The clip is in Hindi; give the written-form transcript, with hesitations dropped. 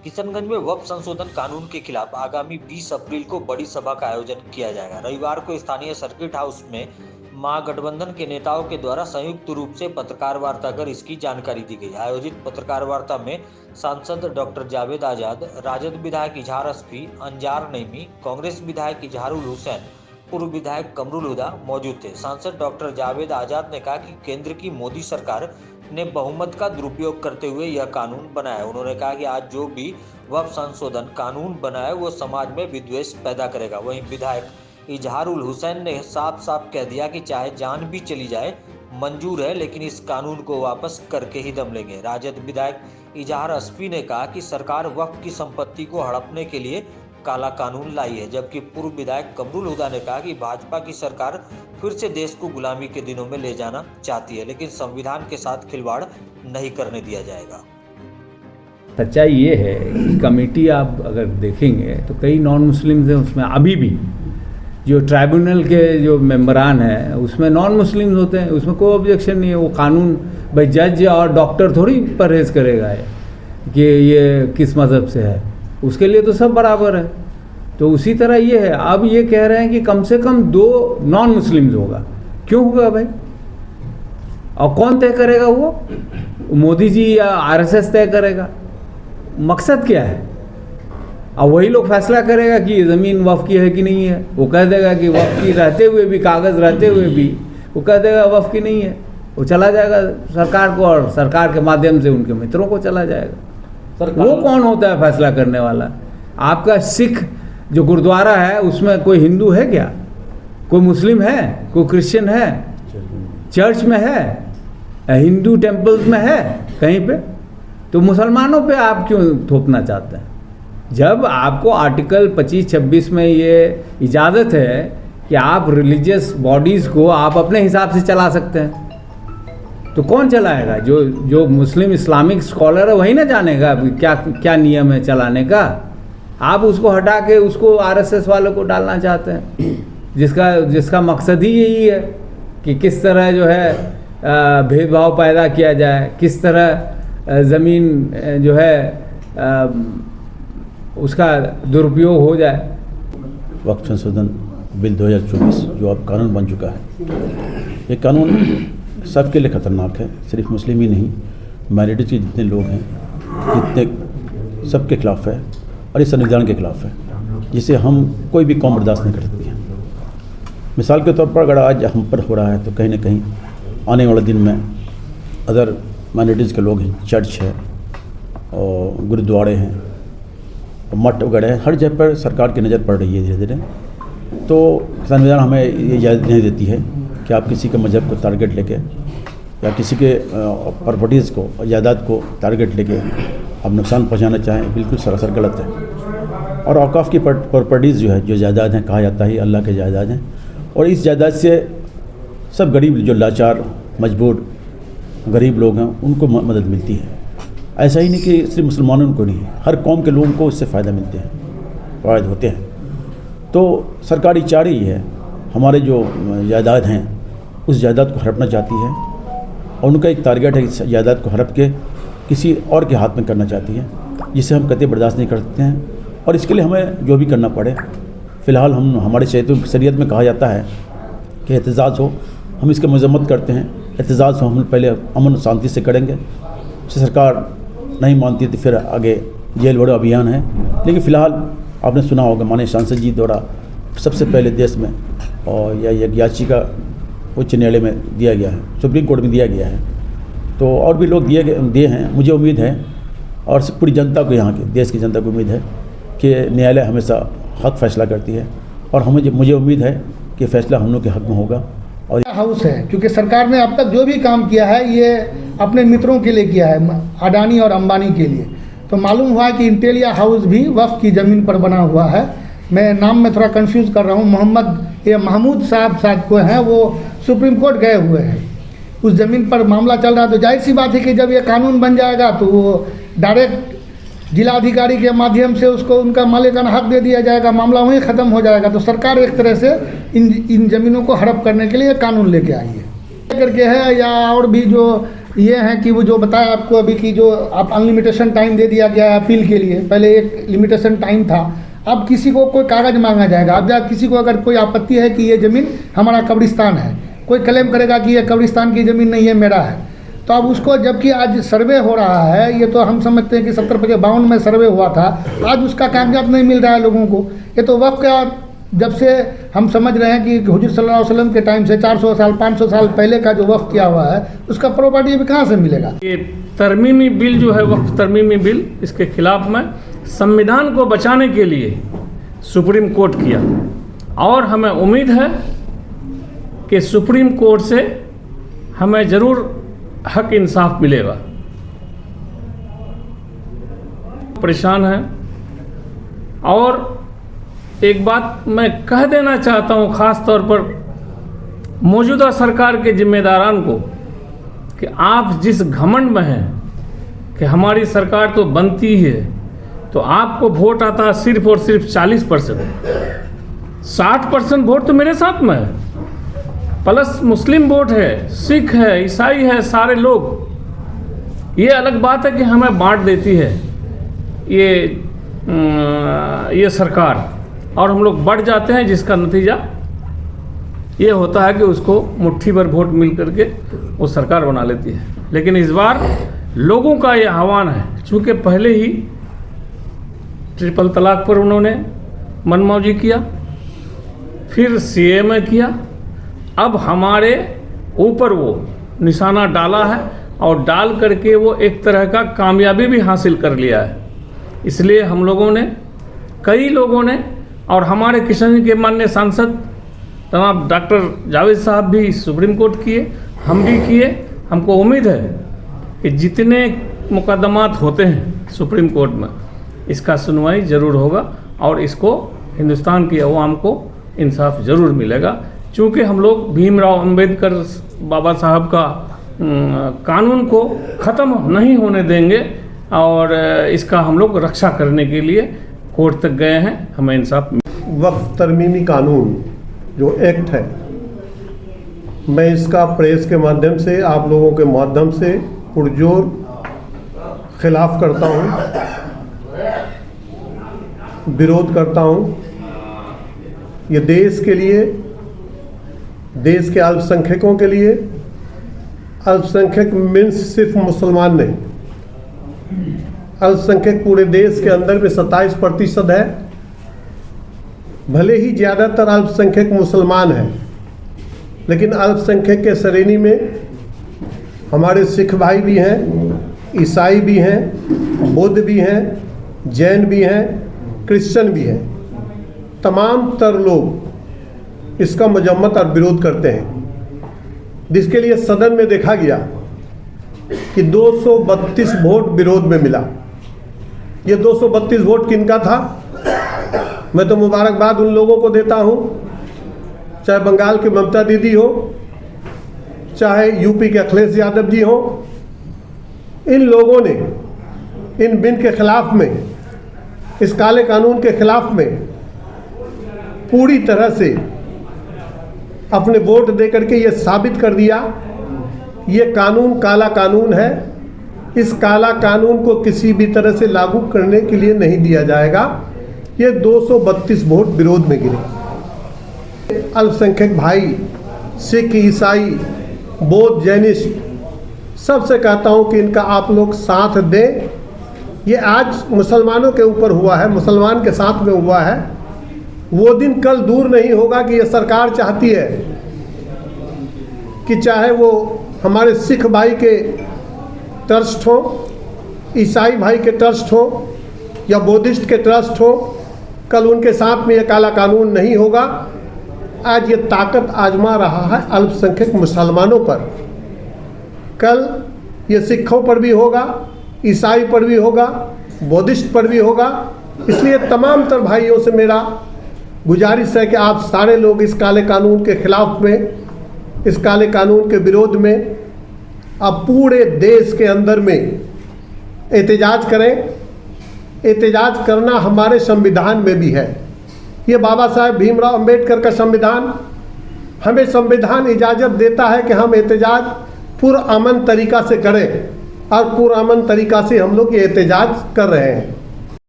किशनगंज में वक्फ संशोधन कानून के खिलाफ आगामी 20 अप्रैल को बड़ी सभा का आयोजन किया जाएगा। रविवार को स्थानीय सर्किट हाउस में महागठबंधन के नेताओं के द्वारा संयुक्त रूप से पत्रकार वार्ता कर इसकी जानकारी दी गई। आयोजित पत्रकार वार्ता में सांसद डॉक्टर जावेद आजाद, राजद विधायक इजहार अस्फी, अंजार नईमी, कांग्रेस विधायक इजहारुल हुसैन, पूर्व विधायक कमरुल हुदा मौजूद थे। सांसद डॉक्टर जावेद आजाद ने कहा कि केंद्र की मोदी सरकार ने बहुमत का दुरुपयोग करते हुए यह कानून बनाया। उन्होंने कहा कि आज जो भी वक्फ संशोधन कानून बनाए वो समाज में विद्वेष पैदा करेगा। वहीं विधायक इजहारुल हुसैन ने साफ साफ कह दिया कि चाहे जान भी चली जाए मंजूर है, लेकिन इस कानून को वापस करके ही दम लेंगे। राजद विधायक इजहार अस्फी ने कहा कि सरकार वक्फ की संपत्ति को हड़पने के लिए काला कानून लाई है, जबकि पूर्व विधायक कमरुल हुदा ने कहा कि भाजपा की सरकार फिर से देश को गुलामी के दिनों में ले जाना चाहती है, लेकिन संविधान के साथ खिलवाड़ नहीं करने दिया जाएगा। सच्चाई ये है कि कमेटी आप अगर देखेंगे तो कई नॉन मुस्लिम्स हैं उसमें। अभी भी जो ट्राइब्यूनल के जो मेंबरान हैं उसमें नॉन मुस्लिम्स होते हैं, उसमें कोई ऑब्जेक्शन नहीं है। वो कानून भाई जज और डॉक्टर थोड़ी परहेज करेगा है कि ये किस मज़हब से है, उसके लिए तो सब बराबर है। तो उसी तरह ये है। अब ये कह रहे हैं कि कम से कम 2 नॉन मुस्लिम्स होगा। क्यों होगा भाई? और कौन तय करेगा? वो मोदी जी या आरएसएस तय करेगा? मकसद क्या है? और वही लोग फैसला करेगा कि ज़मीन वक्फ की है कि नहीं है। वो कह देगा कि वक्फ की रहते हुए भी, कागज़ रहते हुए भी वो कह देगा वक्फ की नहीं है। वो चला जाएगा सरकार को और सरकार के माध्यम से उनके मित्रों को चला जाएगा। वो कौन होता है फैसला करने वाला? आपका सिख जो गुरुद्वारा है उसमें कोई हिंदू है क्या? कोई मुस्लिम है? कोई क्रिश्चियन है? चर्च में है? हिंदू टेम्पल्स में है कहीं पे? तो मुसलमानों पे आप क्यों थोपना चाहते हैं? जब आपको आर्टिकल 25-26 में ये इजाज़त है कि आप रिलीजियस बॉडीज़ को आप अपने हिसाब से चला सकते हैं, तो कौन चलाएगा? जो मुस्लिम इस्लामिक स्कॉलर है वही ना जानेगा क्या क्या नियम है चलाने का। आप उसको हटा के उसको आरएसएस वालों को डालना चाहते हैं, जिसका मकसद ही यही है कि किस तरह जो है भेदभाव पैदा किया जाए, किस तरह ज़मीन जो है उसका दुरुपयोग हो जाए। वक्फ संशोधन बिल 2024 जो अब कानून बन चुका है, ये कानून सबके लिए ख़तरनाक है। सिर्फ मुस्लिम ही नहीं, माइनॉरिटी के जितने लोग हैं, जितने सबके खिलाफ है और इस संविधान के खिलाफ है, जिसे हम कोई भी कौम बर्दाश्त नहीं कर सकती है। मिसाल के तौर पर अगर आज हम पर हो रहा है तो कहीं ना कहीं आने वाले दिन में अदर माइनॉरिटीज़ के लोग हैं, चर्च है और गुरुद्वारे हैं और मठ वगैरह है, हर जगह पर सरकार की नज़र पड़ रही है धीरे धीरे। तो संविधान हमें ये इजाज़त नहीं देती है कि आप किसी के मज़हब को टारगेट लेके या किसी के प्रॉपर्टीज़ को, जायदाद को टारगेट लेके आप नुकसान पहुंचाना चाहें, बिल्कुल सरासर गलत है। और औकाफ की प्रॉपर्टीज़ जो है, जो जायदाद हैं, कहा जाता है अल्लाह के जायदाद हैं, और इस जायदाद से सब गरीब जो लाचार मजबूर गरीब लोग हैं उनको मदद मिलती है। ऐसा ही नहीं कि सिर्फ मुसलमानों को नहीं, हर कौम के लोगों को इससे फ़ायदा मिलते हैं, फ़ायदे होते हैं। तो सरकारी चाह रही है हमारे जो जायदाद हैं उस जायदाद को हड़पना चाहती है, और उनका एक टारगेट है इस जायदाद को हड़प के किसी और के हाथ में करना चाहती है, जिसे हम कतई बर्दाश्त नहीं कर सकते हैं। और इसके लिए हमें जो भी करना पड़े, फ़िलहाल हम हमारे शरीयत में कहा जाता है कि एहतजाज हो, हम इसकी मजम्मत करते हैं। एहतजाज हो हम पहले अमन शांति से करेंगे, उससे सरकार नहीं मानती तो फिर आगे जेल भरो अभियान है। लेकिन फ़िलहाल आपने सुना होगा माननीय सांसद जी द्वारा सबसे पहले देश में और या याचिका उच्च न्यायालय में दिया गया है, सुप्रीम कोर्ट में दिया गया है। तो और भी लोग दिए हैं। मुझे उम्मीद है और पूरी जनता को, यहाँ के देश की जनता को उम्मीद है कि न्यायालय हमेशा हक फैसला करती है, और मुझे उम्मीद है कि फैसला हम लोग के हक में होगा। और हाउस है क्योंकि सरकार ने अब तक जो भी काम किया है ये अपने मित्रों के लिए किया है, अडानी और अंबानी के लिए। तो मालूम हुआ कि इंटेलिया हाउस भी वक्फ की ज़मीन पर बना हुआ है। मैं नाम में थोड़ा कंफ्यूज कर रहा हूँ। महमूद साहब शायद को हैं, वो सुप्रीम कोर्ट गए हुए हैं, उस ज़मीन पर मामला चल रहा है। तो जाहिर सी बात है कि जब ये कानून बन जाएगा तो वो डायरेक्ट जिलाधिकारी के माध्यम से उसको उनका मालिकाना हक दे दिया जाएगा, मामला वहीं ख़त्म हो जाएगा। तो सरकार एक तरह से इन ज़मीनों को हड़प करने के लिए कानून लेके आई है करके है, या और भी जो ये हैं कि वो जो बताया आपको अभी कि जो आप अनलिमिटेशन टाइम दे दिया गया है अपील के लिए, पहले एक लिमिटेशन टाइम था, अब किसी को कोई कागज़ मांगा जाएगा। अब जब किसी को अगर कोई आपत्ति है कि ये ज़मीन हमारा कब्रिस्तान है, कोई क्लेम करेगा कि ये कब्रिस्तान की ज़मीन नहीं है, मेरा है, तो अब उसको, जबकि आज सर्वे हो रहा है, ये तो हम समझते हैं कि 70-52 में सर्वे हुआ था, आज उसका कागजात नहीं मिल रहा है लोगों को। ये तो वक्त का, जब से हम समझ रहे हैं कि हुजूर सल्लल्लाहु अलैहि वसल्लम के टाइम से 400 साल 500 साल पहले का जो वक्त किया हुआ है, उसका प्रॉपर्टी अभी कहाँ से मिलेगा। ये तरमीमी बिल जो है, वक्फ तरमीमी बिल, इसके खिलाफ में संविधान को बचाने के लिए सुप्रीम कोर्ट किया, और हमें उम्मीद है कि सुप्रीम कोर्ट से हमें ज़रूर हक इंसाफ मिलेगा। परेशान है। और एक बात मैं कह देना चाहता हूँ ख़ास तौर पर मौजूदा सरकार के जिम्मेदारान को, कि आप जिस घमंड में हैं कि हमारी सरकार तो बनती है, तो आपको वोट आता है सिर्फ और सिर्फ 40%, 60% वोट तो मेरे साथ में है, प्लस मुस्लिम वोट है, सिख है, ईसाई है, सारे लोग। ये अलग बात है कि हमें बांट देती है ये सरकार, और हम लोग बढ़ जाते हैं, जिसका नतीजा ये होता है कि उसको मुट्ठी भर वोट मिल करके वो सरकार बना लेती है। लेकिन इस बार लोगों का ये आह्वान है, चूँकि पहले ही ट्रिपल तलाक पर उन्होंने मनमौजी किया, फिर सीए में किया, अब हमारे ऊपर वो निशाना डाला है, और डाल करके वो एक तरह का कामयाबी भी हासिल कर लिया है। इसलिए हम लोगों ने, कई लोगों ने, और हमारे किशनगंज के माननीय सांसद जनाब डॉक्टर जावेद साहब भी सुप्रीम कोर्ट किए, हम भी किए। हमको उम्मीद है कि जितने मुकदमात होते हैं सुप्रीम कोर्ट में, इसका सुनवाई ज़रूर होगा, और इसको हिंदुस्तान की अवाम को इंसाफ ज़रूर मिलेगा। चूँकि हम लोग भीमराव अंबेडकर बाबा साहब का कानून को ख़त्म नहीं होने देंगे, और इसका हम लोग रक्षा करने के लिए कोर्ट तक गए हैं, हमें इंसाफ। वक्फ तरमीमी कानून जो एक्ट है, मैं इसका प्रेस के माध्यम से, आप लोगों के माध्यम से पुरजोर खिलाफ करता हूँ, विरोध करता हूँ। ये देश के लिए, देश के अल्पसंख्यकों के लिए, अल्पसंख्यक मीन्स सिर्फ मुसलमान नहीं, अल्पसंख्यक पूरे देश के अंदर में 27% है। भले ही ज़्यादातर अल्पसंख्यक मुसलमान हैं, लेकिन अल्पसंख्यक के श्रेणी में हमारे सिख भाई भी हैं, ईसाई भी हैं, बौद्ध भी हैं, जैन भी हैं, क्रिश्चियन भी हैं। तमाम तर लोग इसका मजम्मत और विरोध करते हैं, जिसके लिए सदन में देखा गया कि 232 वोट विरोध में मिला। ये 232 वोट किनका था? मैं तो मुबारकबाद उन लोगों को देता हूँ, चाहे बंगाल की ममता दीदी हो, चाहे यूपी के अखिलेश यादव जी हो। इन लोगों ने इन बिल के खिलाफ में, इस काले कानून के खिलाफ में पूरी तरह से अपने वोट दे करके ये साबित कर दिया, ये कानून काला कानून है। इस काला कानून को किसी भी तरह से लागू करने के लिए नहीं दिया जाएगा। ये 232 वोट विरोध में गिरे। अल्पसंख्यक भाई, सिख, ईसाई, बौद्ध, जैनिस्ट, सबसे कहता हूँ कि इनका आप लोग साथ दें। ये आज मुसलमानों के ऊपर हुआ है, मुसलमान के साथ में हुआ है। वो दिन कल दूर नहीं होगा कि ये सरकार चाहती है कि चाहे वो हमारे सिख भाई के ट्रस्ट हो, ईसाई भाई के ट्रस्ट हो, या बौद्धिस्ट के ट्रस्ट हो, कल उनके साथ में ये काला कानून नहीं होगा। आज ये ताकत आजमा रहा है अल्पसंख्यक मुसलमानों पर, कल ये सिखों पर भी होगा, ईसाई पर भी होगा, बौद्धिस्ट पर भी होगा। इसलिए तमाम तर भाइयों से मेरा गुजारिश है कि आप सारे लोग इस काले कानून के खिलाफ में, इस काले कानून के विरोध में अब पूरे देश के अंदर में एहतजाज करें। एहतजाज करना हमारे संविधान में भी है। ये बाबा साहेब भीमराव अंबेडकर का संविधान, हमें संविधान इजाज़त देता है कि हम एहतजाज पुरअमन तरीका से करें और पुरअमन तरीका से हम लोग ये एहतजाज कर रहे हैं।